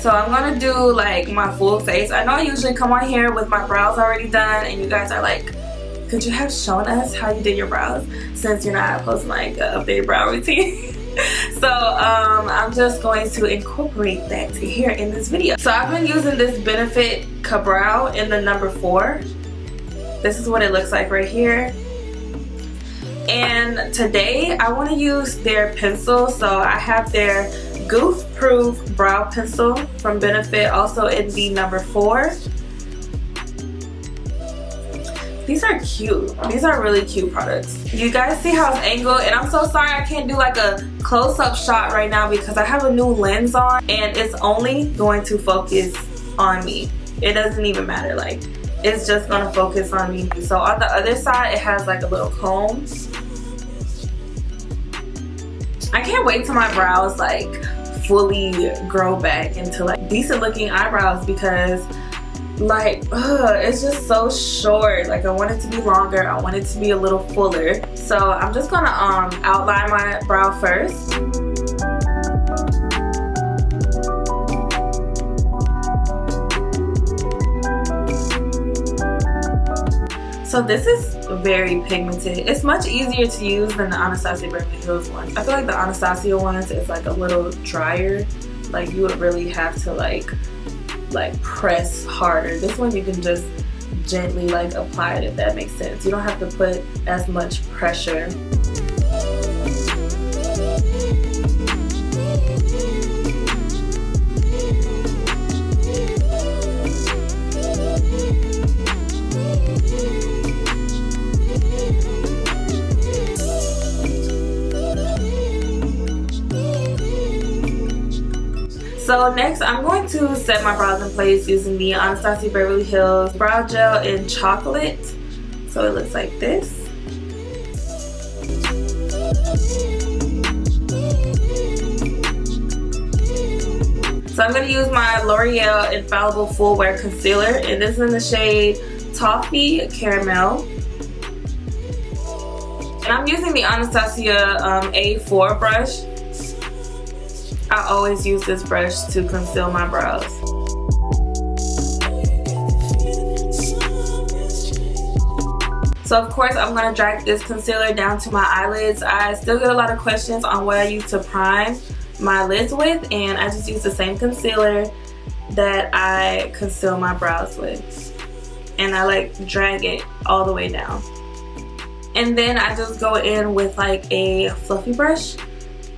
So I'm gonna do like my full face. I know I usually come on here with my brows already done and you guys are like, could you have shown us how you did your brows since you're not posting like an updated brow routine? So I'm just going to incorporate that here in this video. So I've been using this Benifit Brow in the number 4. This is what it looks like right here. And today I want to use their pencil. So I have their Goof Proof Brow Pencil from Benifit, also in the number 4. These are cute. These are really cute products. You guys see how it's angled? And I'm so sorry I can't do like a close-up shot right now because I have a new lens on and it's only going to focus on me. It doesn't even matter. Like, it's just gonna focus on me. So on the other side, it has like a little comb. I can't wait till my brows like fully grow back into like decent looking eyebrows because like it's just so short. Like I want it to be longer, I want it to be a little fuller. So I'm just gonna outline my brow first. So this is very pigmented. It's much easier to use than the Anastasia Beverly Hills ones. I feel like the Anastasia ones is like a little drier. Like you would really have to like press harder. This one you can just gently like apply it, if that makes sense. You don't have to put as much pressure. So next I'm going to set my brows in place using the Anastasia Beverly Hills Brow Gel in Chocolate. So it looks like this. So I'm going to use my L'Oreal Infallible Full Wear Concealer, and this is in the shade Toffee Caramel. And I'm using the Anastasia A4 brush. I always use this brush to conceal my brows. So of course I'm going to drag this concealer down to my eyelids. I still get a lot of questions on what I use to prime my lids with, and I just use the same concealer that I conceal my brows with. And I like drag it all the way down. And then I just go in with like a fluffy brush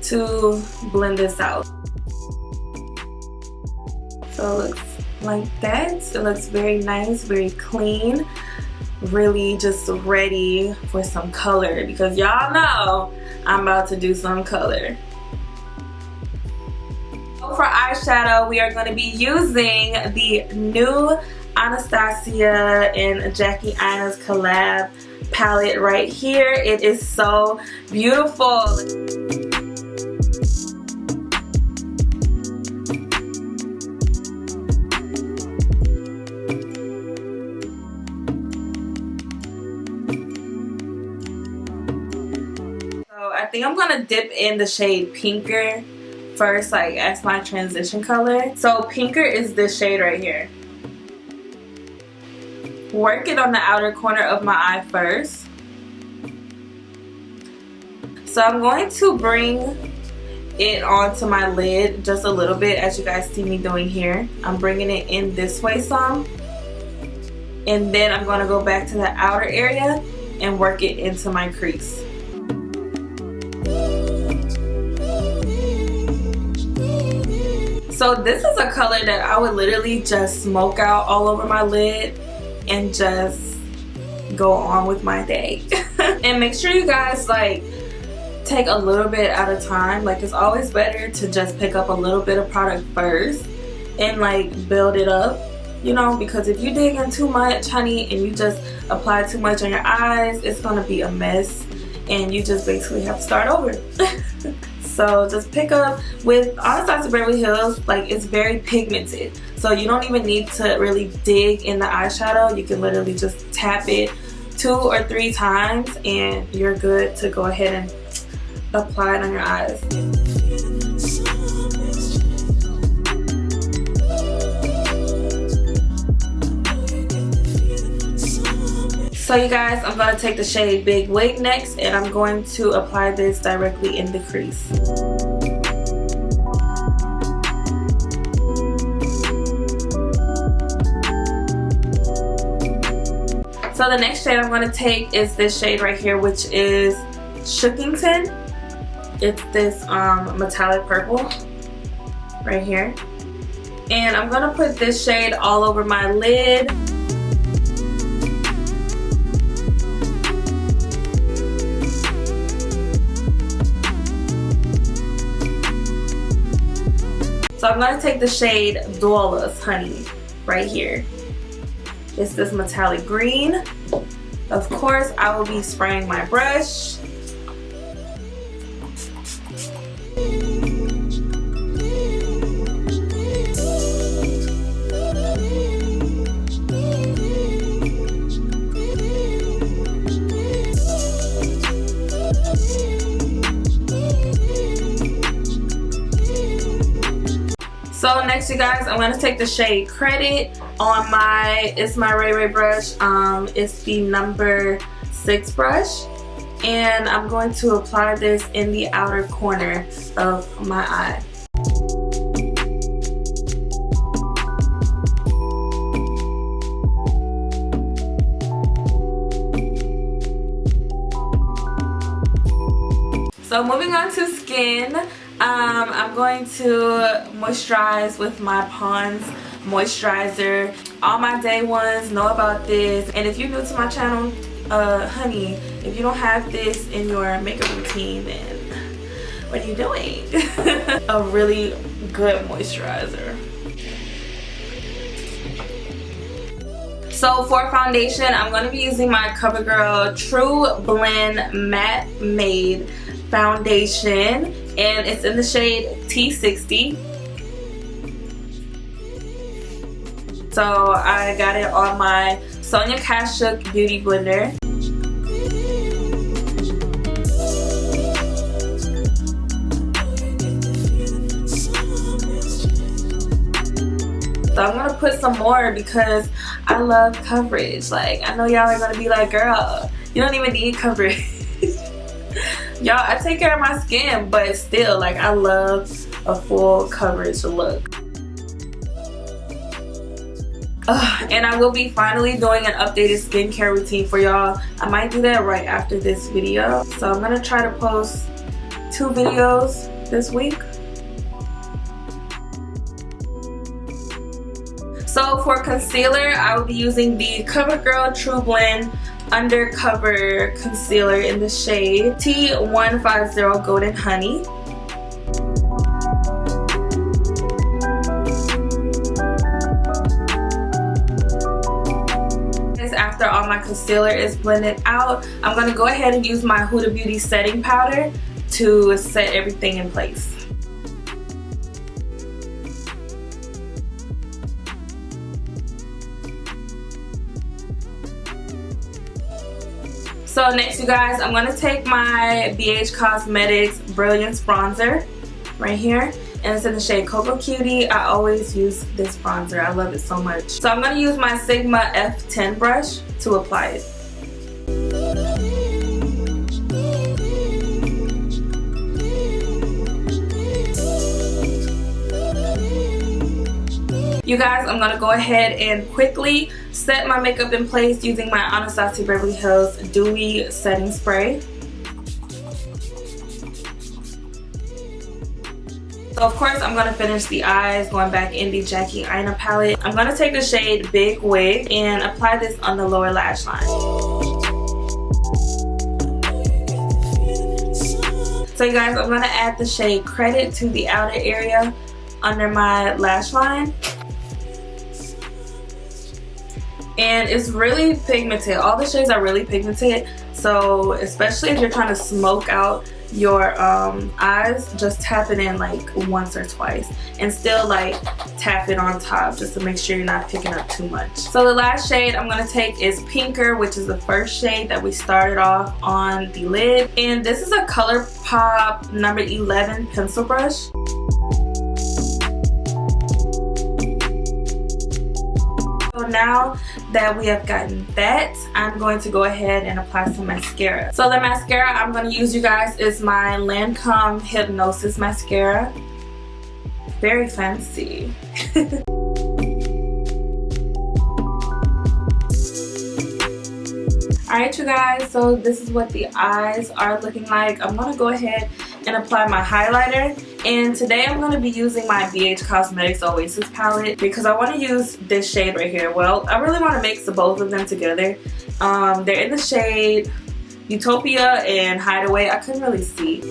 to blend this out. So it looks like that. It looks very nice, very clean, really just ready for some color because y'all know I'm about to do some color. So for eyeshadow, we are going to be using the new Anastasia and Jackie Aina's collab palette right here. It is so beautiful. I think I'm gonna dip in the shade Pinker first, like as my transition color. So Pinker is this shade right here. Work it on the outer corner of my eye first. So I'm going to bring it onto my lid just a little bit, as you guys see me doing here. I'm bringing it in this way some. And then I'm going to go back to the outer area and work it into my crease. So this is a color that I would literally just smoke out all over my lid and just go on with my day. And make sure you guys like take a little bit at a time. Like it's always better to just pick up a little bit of product first and like build it up, you know, because if you dig in too much, honey, and you just apply too much on your eyes, it's gonna be a mess and you just basically have to start over. So just pick up with Anastasia Beverly Hills, like it's very pigmented. So you don't even need to really dig in the eyeshadow. You can literally just tap it 2 or 3 times and you're good to go ahead and apply it on your eyes. So you guys, I'm going to take the shade Big Wig next, and I'm going to apply this directly in the crease. So the next shade I'm going to take is this shade right here, which is Shookington. It's this metallic purple right here. And I'm going to put this shade all over my lid. So I'm going to take the shade Dwollahs, honey, right here. It's this metallic green. Of course, I will be spraying my brush. So next, you guys, I'm going to take the shade Credit on it's my Ray Ray brush. It's the number 6 brush. And I'm going to apply this in the outer corner of my eye. So moving on to skin. I'm going to moisturize with my Pond's moisturizer. All my day ones know about this, and if you're new to my channel, honey, if you don't have this in your makeup routine, then what are you doing? A really good moisturizer. So for foundation, I'm going to be using my Covergirl True Blend Matte Made Foundation, and it's in the shade T60. So I got it on my Sonia Kashuk Beauty Blender. So I'm gonna put some more because I love coverage. Like, I know y'all are gonna be like, girl, you don't even need coverage. Y'all, I take care of my skin, but still, like, I love a full coverage look. And I will be finally doing an updated skincare routine for y'all. I might do that right after this video. So I'm gonna try to post 2 videos this week. So for concealer, I will be using the Covergirl True Blend Undercover Concealer in the shade T150 Golden Honey. After all my concealer is blended out, I'm going to go ahead and use my Huda Beauty setting powder to set everything in place. So next, you guys, I'm going to take my BH Cosmetics Brillance Bronzer right here. And it's in the shade Coco Cutie. I always use this bronzer. I love it so much. So I'm going to use my Sigma F10 brush to apply it. You guys, I'm going to go ahead and quickly set my makeup in place using my Anastasia Beverly Hills Dewy Setting Spray. So of course, I'm going to finish the eyes going back in the Jackie Aina palette. I'm going to take the shade Big Wig and apply this on the lower lash line. So you guys, I'm going to add the shade Credit to the outer area under my lash line. And it's really pigmented. All the shades are really pigmented. So especially if you're trying to smoke out your eyes, just tap it in like once or twice and still like tap it on top just to make sure you're not picking up too much. So the last shade I'm going to take is Pinker, which is the first shade that we started off on the lid, and this is a ColourPop number 11 pencil brush. So now that we have gotten that, I'm going to go ahead and apply some mascara. So the mascara I'm going to use, you guys, is my Lancome Hypnosis mascara. Very fancy. Alright, you guys, so this is what the eyes are looking like. I'm going to go ahead and apply my highlighter, and today I'm going to be using my ABH Cosmetics Oasis palette because I want to use this shade right here. Well, I really want to mix the both of them together. They're in the shade Utopia and Hideaway. I couldn't really see.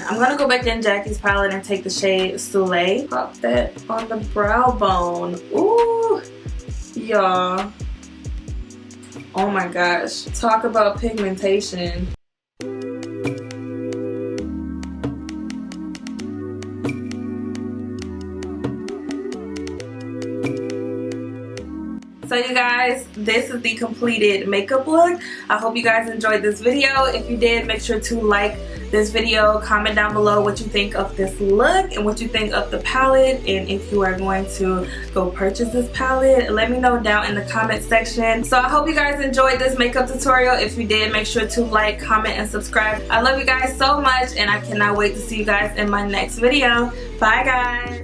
I'm gonna go back in Jackie's palette and take the shade Soleil. Pop that on the brow bone. Ooh, y'all. Oh my gosh. Talk about pigmentation. So you guys, this is the completed makeup look. I hope you guys enjoyed this video. If you did, make sure to like this video, comment down below what you think of this look and what you think of the palette, and if you are going to go purchase this palette, let me know down in the comment section. So I hope you guys enjoyed this makeup tutorial. If you did, make sure to like, comment, and subscribe. I love you guys so much, and I cannot wait to see you guys in my next video. Bye guys.